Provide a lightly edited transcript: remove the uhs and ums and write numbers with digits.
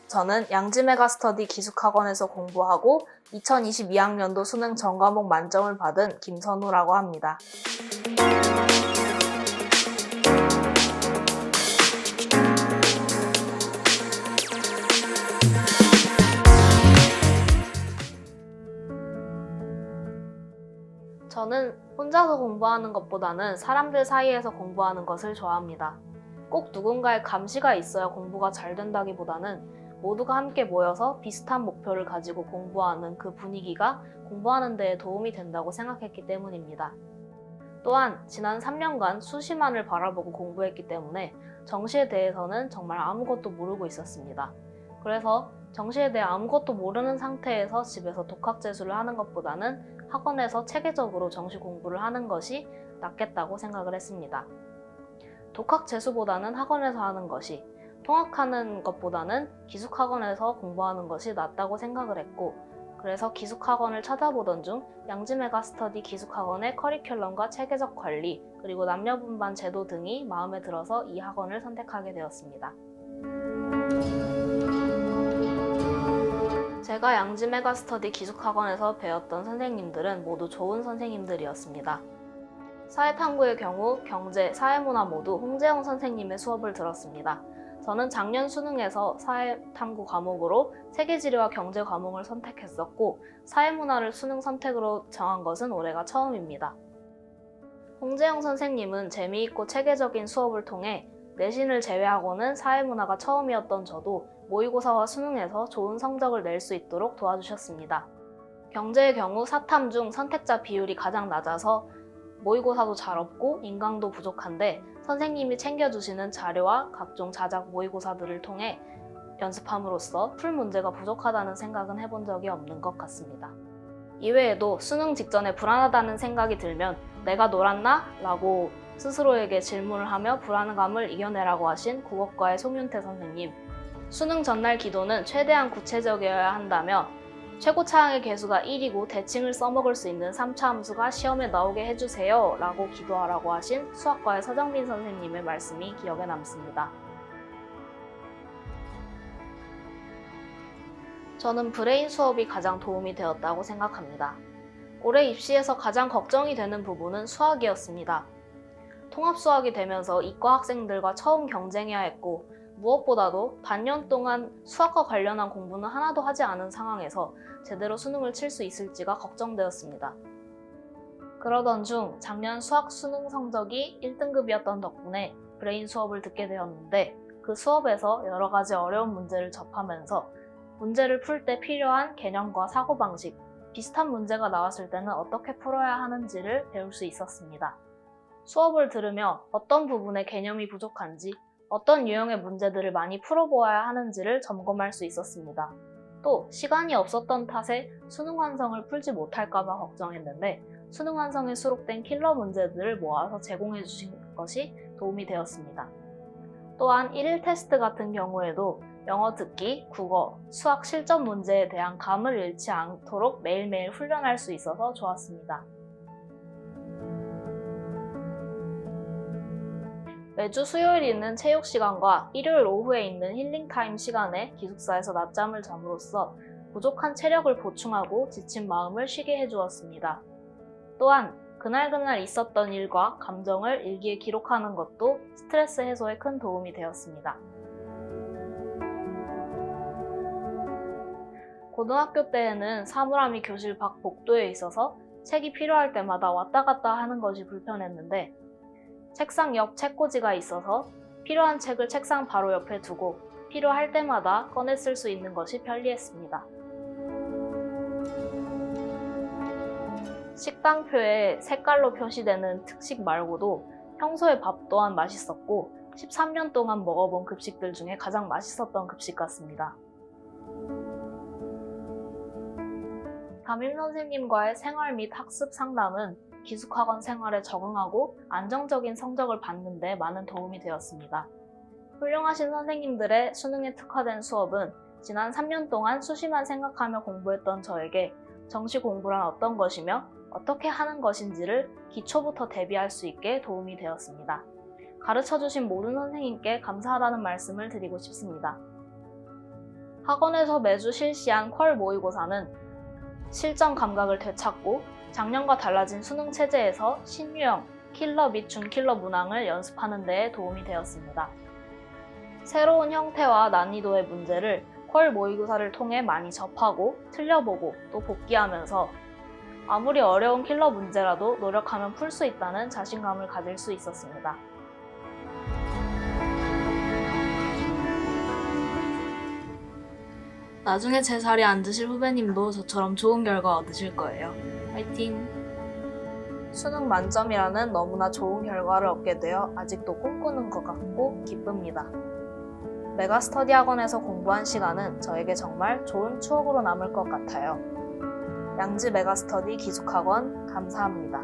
저는 양지 메가스터디 기숙학원에서 공부하고 2022학년도 수능 전과목 만점을 받은 김선우라고 합니다. 저는 혼자서 공부하는 것보다는 사람들 사이에서 공부하는 것을 좋아합니다. 꼭 누군가의 감시가 있어야 공부가 잘 된다기보다는 모두가 함께 모여서 비슷한 목표를 가지고 공부하는 그 분위기가 공부하는 데에 도움이 된다고 생각했기 때문입니다. 또한 지난 3년간 수시만을 바라보고 공부했기 때문에 정시에 대해서는 정말 아무것도 모르고 있었습니다. 그래서 정시에 대해 아무것도 모르는 상태에서 집에서 독학재수를 하는 것보다는 학원에서 체계적으로 정시 공부를 하는 것이 낫겠다고 생각을 했습니다. 독학재수보다는 학원에서 하는 것이, 통학하는 것보다는 기숙학원에서 공부하는 것이 낫다고 생각을 했고, 그래서 기숙학원을 찾아보던 중 양지 메가스터디 기숙학원의 커리큘럼과 체계적 관리, 그리고 남녀 분반 제도 등이 마음에 들어서 이 학원을 선택하게 되었습니다. 제가 양지 메가스터디 기숙학원에서 배웠던 선생님들은 모두 좋은 선생님들이었습니다. 사회탐구의 경우 경제, 사회문화 모두 홍재영 선생님의 수업을 들었습니다. 저는 작년 수능에서 사회탐구 과목으로 세계지리와 경제 과목을 선택했었고, 사회문화를 수능 선택으로 정한 것은 올해가 처음입니다. 홍재영 선생님은 재미있고 체계적인 수업을 통해 내신을 제외하고는 사회문화가 처음이었던 저도 모의고사와 수능에서 좋은 성적을 낼 수 있도록 도와주셨습니다. 경제의 경우 사탐 중 선택자 비율이 가장 낮아서 모의고사도 잘 없고 인강도 부족한데 선생님이 챙겨주시는 자료와 각종 자작 모의고사들을 통해 연습함으로써 풀 문제가 부족하다는 생각은 해본 적이 없는 것 같습니다. 이외에도 수능 직전에 불안하다는 생각이 들면 내가 놀았나? 라고 스스로에게 질문을 하며 불안감을 이겨내라고 하신 국어과의 송윤태 선생님, 수능 전날 기도는 최대한 구체적이어야 한다며 최고 차항의 개수가 1이고 대칭을 써먹을 수 있는 3차 함수가 시험에 나오게 해주세요 라고 기도하라고 하신 수학과의 서정민 선생님의 말씀이 기억에 남습니다. 저는 브레인 수업이 가장 도움이 되었다고 생각합니다. 올해 입시에서 가장 걱정이 되는 부분은 수학이었습니다. 통합수학이 되면서 이과 학생들과 처음 경쟁해야 했고, 무엇보다도 반년 동안 수학과 관련한 공부는 하나도 하지 않은 상황에서 제대로 수능을 칠 수 있을지가 걱정되었습니다. 그러던 중 작년 수학 수능 성적이 1등급이었던 덕분에 브레인 수업을 듣게 되었는데, 그 수업에서 여러 가지 어려운 문제를 접하면서 문제를 풀 때 필요한 개념과 사고방식, 비슷한 문제가 나왔을 때는 어떻게 풀어야 하는지를 배울 수 있었습니다. 수업을 들으며 어떤 부분에 개념이 부족한지, 어떤 유형의 문제들을 많이 풀어보아야 하는지를 점검할 수 있었습니다. 또 시간이 없었던 탓에 수능 완성을 풀지 못할까봐 걱정했는데 수능 완성에 수록된 킬러 문제들을 모아서 제공해 주신 것이 도움이 되었습니다. 또한 1일 테스트 같은 경우에도 영어 듣기, 국어, 수학 실전 문제에 대한 감을 잃지 않도록 매일매일 훈련할 수 있어서 좋았습니다. 매주 수요일 있는 체육 시간과 일요일 오후에 있는 힐링타임 시간에 기숙사에서 낮잠을 잠으로써 부족한 체력을 보충하고 지친 마음을 쉬게 해주었습니다. 또한 그날그날 있었던 일과 감정을 일기에 기록하는 것도 스트레스 해소에 큰 도움이 되었습니다. 고등학교 때에는 사물함이 교실 밖 복도에 있어서 책이 필요할 때마다 왔다 갔다 하는 것이 불편했는데, 책상 옆 책꽂이가 있어서 필요한 책을 책상 바로 옆에 두고 필요할 때마다 꺼내 쓸 수 있는 것이 편리했습니다. 식당표에 색깔로 표시되는 특식 말고도 평소에 밥 또한 맛있었고 13년 동안 먹어본 급식들 중에 가장 맛있었던 급식 같습니다. 담임선생님과의 생활 및 학습 상담은 기숙학원 생활에 적응하고 안정적인 성적을 받는 데 많은 도움이 되었습니다. 훌륭하신 선생님들의 수능에 특화된 수업은 지난 3년 동안 수시만 생각하며 공부했던 저에게 정시 공부란 어떤 것이며 어떻게 하는 것인지를 기초부터 대비할 수 있게 도움이 되었습니다. 가르쳐주신 모든 선생님께 감사하다는 말씀을 드리고 싶습니다. 학원에서 매주 실시한 퀄 모의고사는 실전 감각을 되찾고 작년과 달라진 수능 체제에서 신유형 킬러 및 준킬러 문항을 연습하는 데에 도움이 되었습니다. 새로운 형태와 난이도의 문제를 퀄 모의고사를 통해 많이 접하고 틀려보고 또 복기하면서 아무리 어려운 킬러 문제라도 노력하면 풀 수 있다는 자신감을 가질 수 있었습니다. 나중에 제 자리에 앉으실 후배님도 저처럼 좋은 결과 얻으실 거예요. 화이팅! 수능 만점이라는 너무나 좋은 결과를 얻게 되어 아직도 꿈꾸는 것 같고 기쁩니다. 메가스터디 학원에서 공부한 시간은 저에게 정말 좋은 추억으로 남을 것 같아요. 양지 메가스터디 기숙학원 감사합니다.